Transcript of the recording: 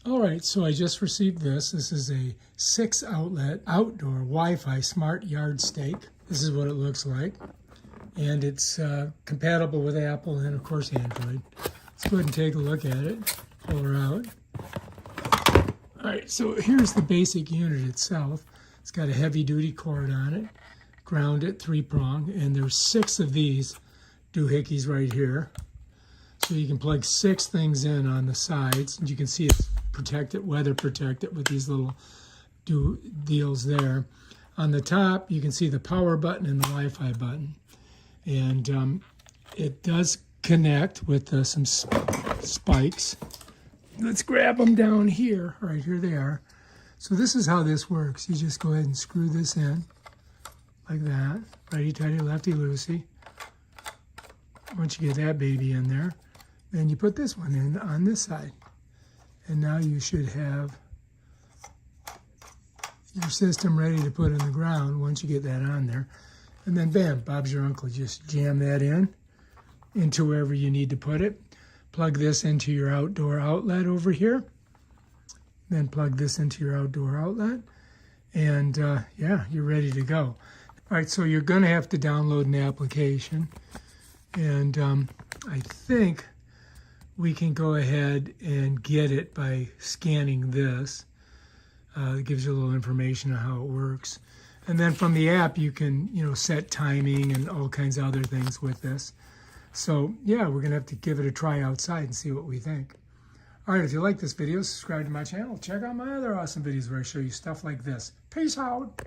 All right, so I just received this. This is a 6-outlet outdoor Wi-Fi smart yard stake. This is what it looks like. And it's compatible with Apple and, of course, Android. Let's go ahead and take a look at it. Pull her out. All right, so here's the basic unit itself. It's got a heavy-duty cord on it, grounded 3-prong, and there's 6 of these doohickeys right here. So you can plug 6 things in on the sides, and you can see it's protected, weather protected with these little deals there. On the top, you can see the power button and the Wi-Fi button. And it does connect with some spikes. Let's grab them down here. All right, here they are. So this is how this works. You just go ahead and screw this in like that. Righty-tighty, lefty-loosey. Once you get that baby in there, then you put this one in on this side. And now you should have your system ready to put in the ground once you get that on there. And then bam, Bob's your uncle. Just jam that in into wherever you need to put it. Plug this into your outdoor outlet over here. Then plug this into your outdoor outlet. And yeah, you're ready to go. All right, so you're going to have to download an application. And I think we can go ahead and get it by scanning this. It gives you a little information on how it works. And then from the app, you can, set timing and all kinds of other things with this. So yeah, we're going to have to give it a try outside and see what we think. All right, if you like this video, subscribe to my channel. Check out my other awesome videos where I show you stuff like this. Peace out.